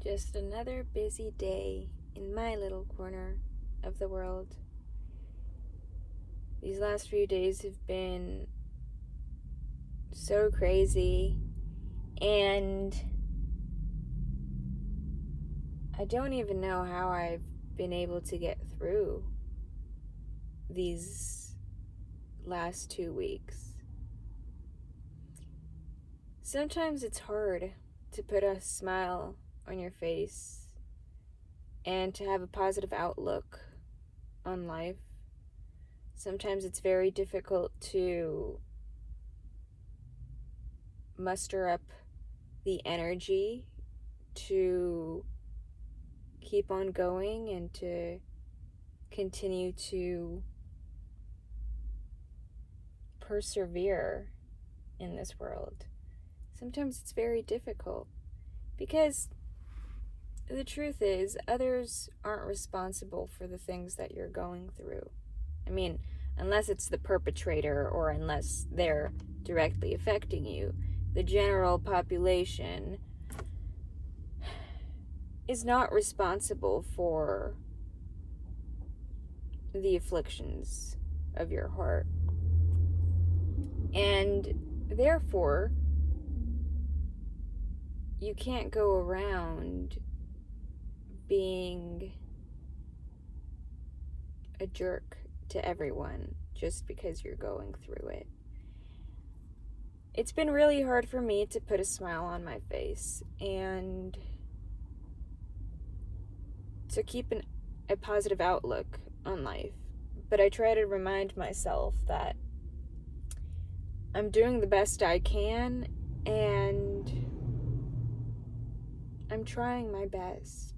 Just another busy day in my little corner of the world. These last few days have been so crazy, and I don't even know how I've been able to get through these last 2 weeks. Sometimes it's hard to put a smile on your face and to have a positive outlook on life. Sometimes it's very difficult to muster up the energy to keep on going and to continue to persevere in this world. Sometimes it's very difficult because the truth is, others aren't responsible for the things that you're going through. I mean, unless it's the perpetrator or unless they're directly affecting you, the general population is not responsible for the afflictions of your heart. And therefore, you can't go around being a jerk to everyone just because you're going through it. It's been really hard for me to put a smile on my face and to keep a positive outlook on life. But I try to remind myself that I'm doing the best I can and I'm trying my best.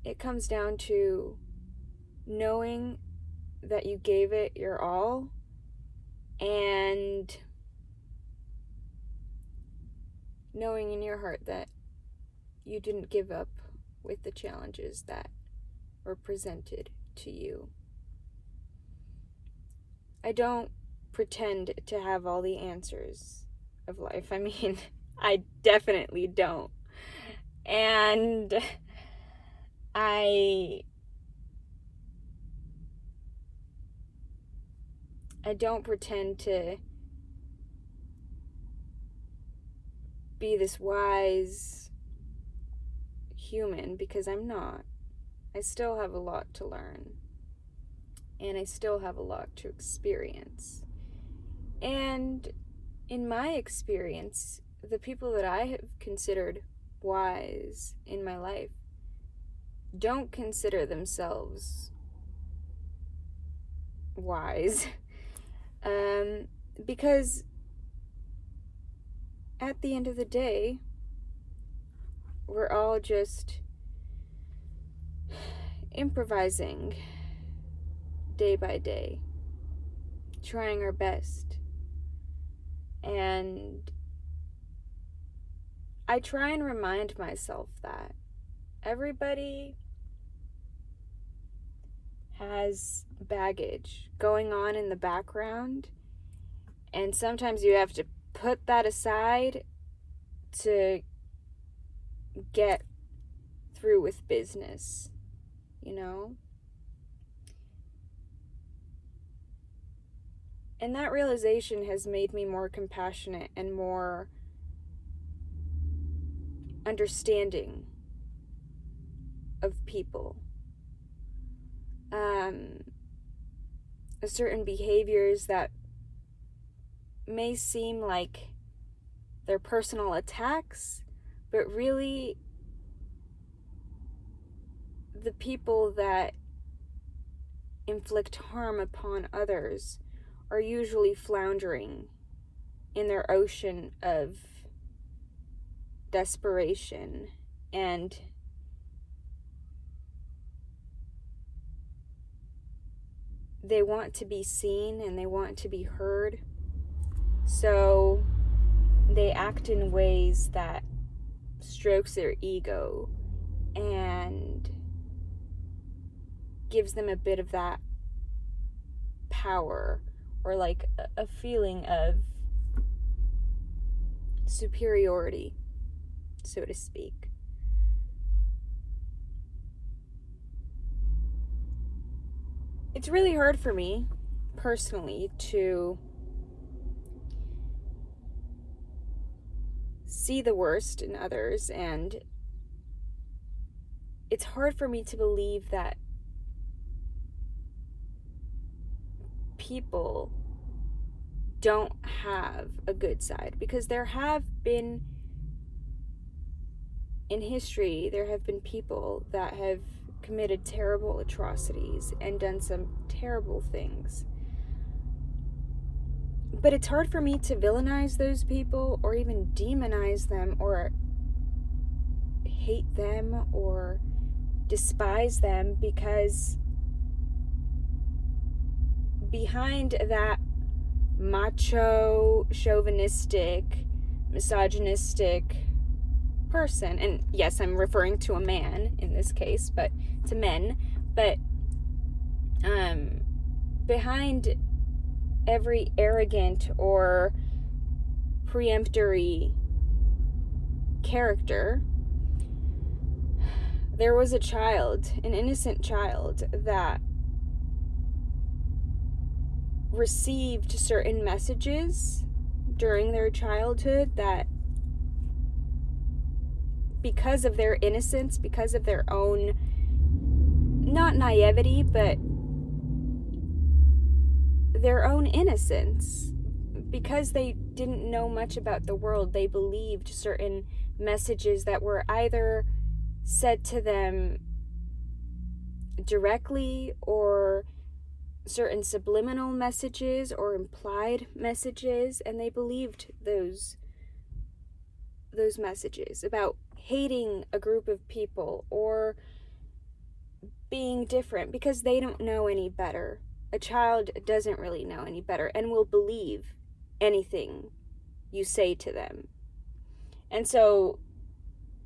It comes down to knowing that you gave it your all and knowing in your heart that you didn't give up with the challenges that were presented to you. I don't pretend to have all the answers of life. I mean, I definitely don't. And I don't pretend to be this wise human because I'm not. I still have a lot to learn. And I still have a lot to experience. And in my experience, the people that I have considered wise in my life don't consider themselves wise. Because at the end of the day, we're all just improvising day by day, trying our best. And I try and remind myself that everybody has baggage going on in the background, and sometimes you have to put that aside to get through with business, you know? And that realization has made me more compassionate and more understanding of people. Certain behaviors that may seem like they're personal attacks, but really the people that inflict harm upon others are usually floundering in their ocean of desperation, and they want to be seen and they want to be heard, so they act in ways that strokes their ego and gives them a bit of that power, or like a feeling of superiority. so to speak. It's really hard for me, personally, to see the worst in others, and it's hard for me to believe that people don't have a good side, because there have been, in history, there have been people that have committed terrible atrocities and done some terrible things. But it's hard for me to villainize those people, or even demonize them, or hate them, or despise them, because behind that macho, chauvinistic, misogynistic person, and yes, I'm referring to a man in this case, but to men, but behind every arrogant or preemptory character, there was a child, an innocent child, that received certain messages during their childhood that, because of their innocence, because of their own, not naivety, but their own innocence, because they didn't know much about the world, they believed certain messages that were either said to them directly, or certain subliminal messages or implied messages, and they believed those messages about hating a group of people or being different, because they don't know any better. A child doesn't really know any better and will believe anything you say to them. And so,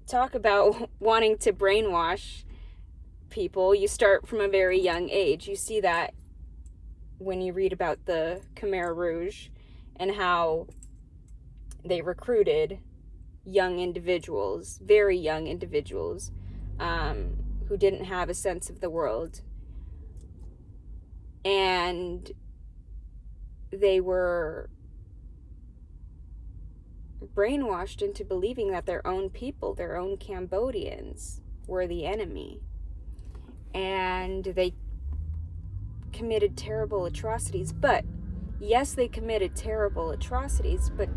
talk about wanting to brainwash people. You start from a very young age. You see that when you read about the Khmer Rouge and how they recruited young individuals, very young individuals, who didn't have a sense of the world. And they were brainwashed into believing that their own people, their own Cambodians, were the enemy. And they committed terrible atrocities. But yes, they committed terrible atrocities, but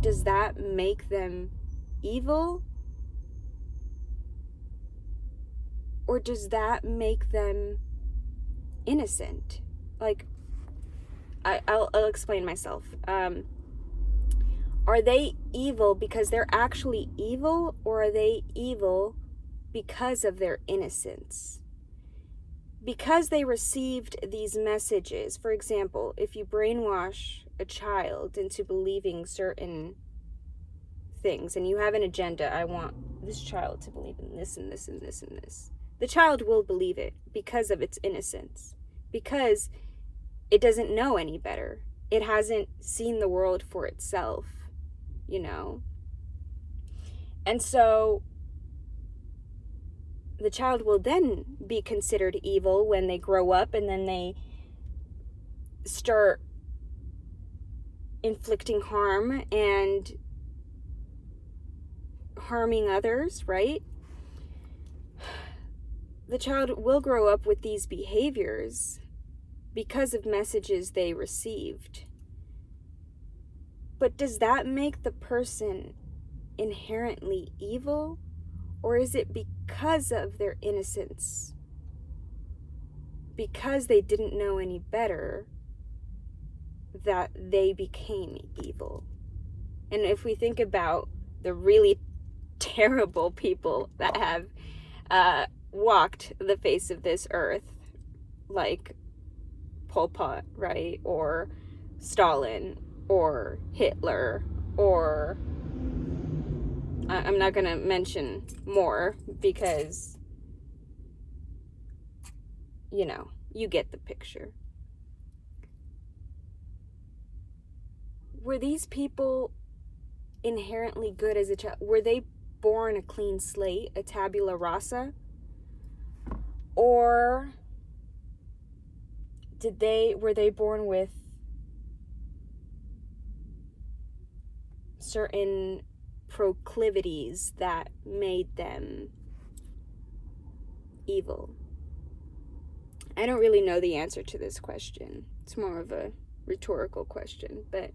does that make them evil? Or does that make them innocent? Like, I'll explain myself. Are they evil because they're actually evil, or are they evil because of their innocence? Because they received these messages. For example, if you brainwash a child into believing certain things, and you have an agenda, I want this child to believe in this and this and this and this, the child will believe it because of its innocence, because it doesn't know any better. It hasn't seen the world for itself, you know? And so the child will then be considered evil when they grow up, and then they start inflicting harm and harming others, right? The child will grow up with these behaviors because of messages they received. But does that make the person inherently evil? Or is it because of their innocence? Because they didn't know any better, that they became evil? And if we think about the really terrible people that have walked the face of this earth, like Pol Pot, right? Or Stalin, or Hitler, or I'm not going to mention more because, you know, you get the picture. Were these people inherently good as a child? Were they born a clean slate, a tabula rasa? Or were they born with certain proclivities that made them evil? I don't really know the answer to this question. It's more of a rhetorical question, but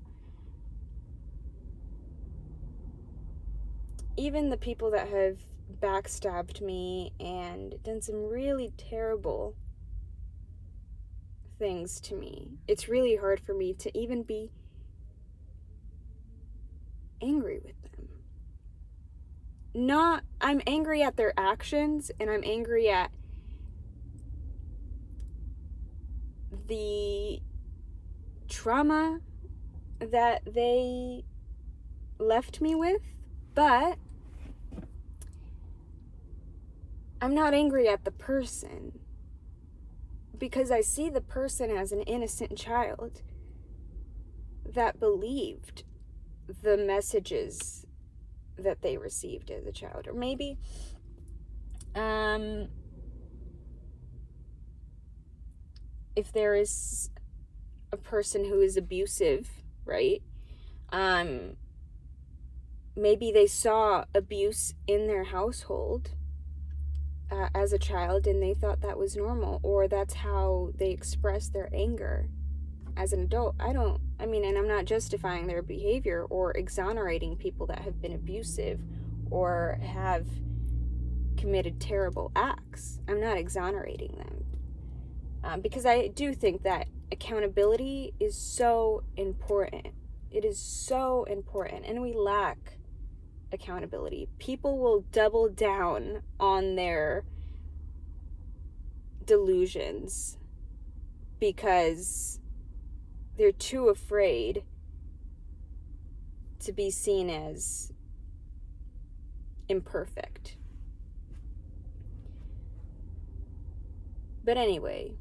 even the people that have backstabbed me and done some really terrible things to me, it's really hard for me to even be angry with them. I'm angry at their actions, and I'm angry at the trauma that they left me with, but I'm not angry at the person, because I see the person as an innocent child that believed the messages that they received as a child. Or maybe if there is a person who is abusive, right? Maybe they saw abuse in their household as a child, and they thought that was normal, or that's how they express their anger as an adult. And I'm not justifying their behavior or exonerating people that have been abusive or have committed terrible acts. I'm not exonerating them. Because I do think that accountability is so important. It is so important, and we lack accountability. People will double down on their delusions because they're too afraid to be seen as imperfect. But anyway,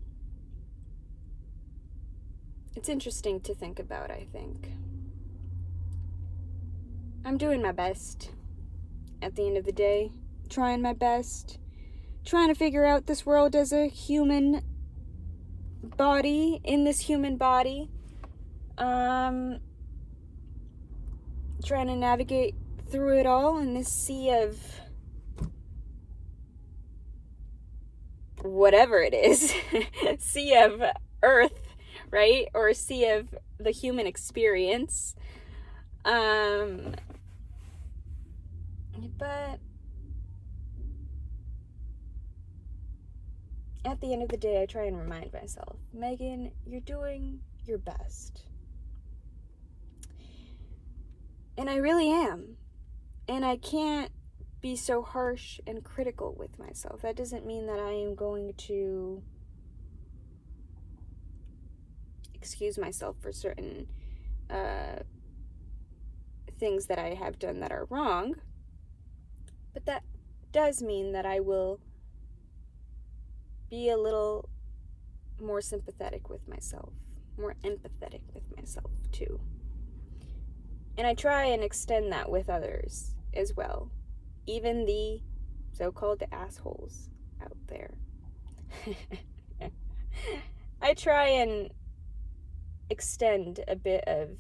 it's interesting to think about, I think. I'm doing my best at the end of the day, trying my best, trying to figure out this world as a human body, in this human body, trying to navigate through it all in this sea of whatever it is, sea of earth, right? Or a sea of the human experience. But at the end of the day, I try and remind myself, Megan, you're doing your best. And I really am. And I can't be so harsh and critical with myself. That doesn't mean that I am going to excuse myself for certain things that I have done that are wrong. But that does mean that I will be a little more sympathetic with myself, more empathetic with myself too. And I try and extend that with others as well, even the so-called assholes out there. I try and extend a bit of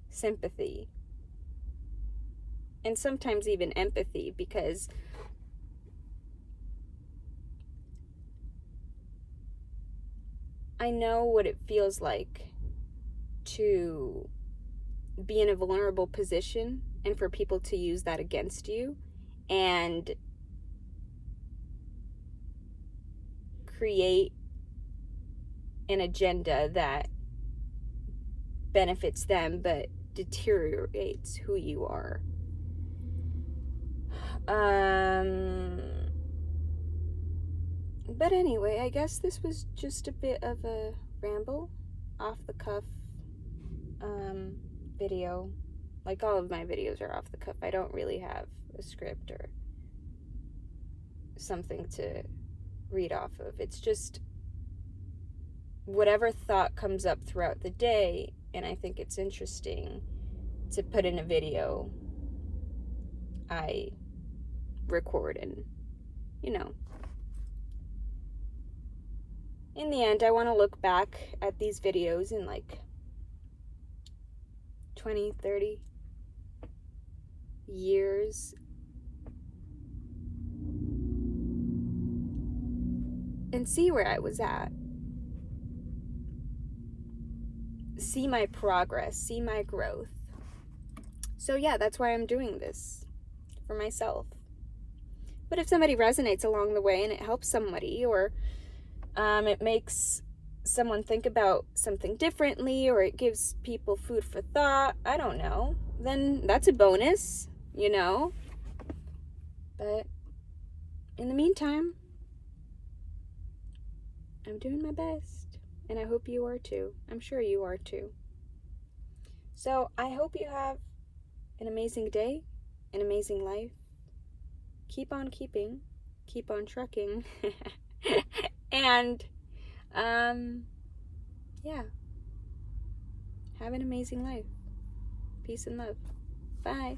sympathy and sometimes even empathy, because I know what it feels like to be in a vulnerable position and for people to use that against you and create an agenda that benefits them but deteriorates who you are. But anyway, I guess this was just a bit of a ramble, off the cuff video. Like, all of my videos are off the cuff. I don't really have a script or something to read off of. It's just whatever thought comes up throughout the day, and I think it's interesting to put in a video, I record and, you know. In the end, I want to look back at these videos in like 20, 30 years and see where I was at. See my progress, see my growth. So yeah, that's why I'm doing this, for myself. But if somebody resonates along the way and it helps somebody, or it makes someone think about something differently, or it gives people food for thought, I don't know, then that's a bonus, you know? But in the meantime, I'm doing my best, and I hope you are too. I'm sure you are too. So I hope you have an amazing day, an amazing life. Keep on keeping, keep on trucking, and yeah, have an amazing life. Peace and love. Bye.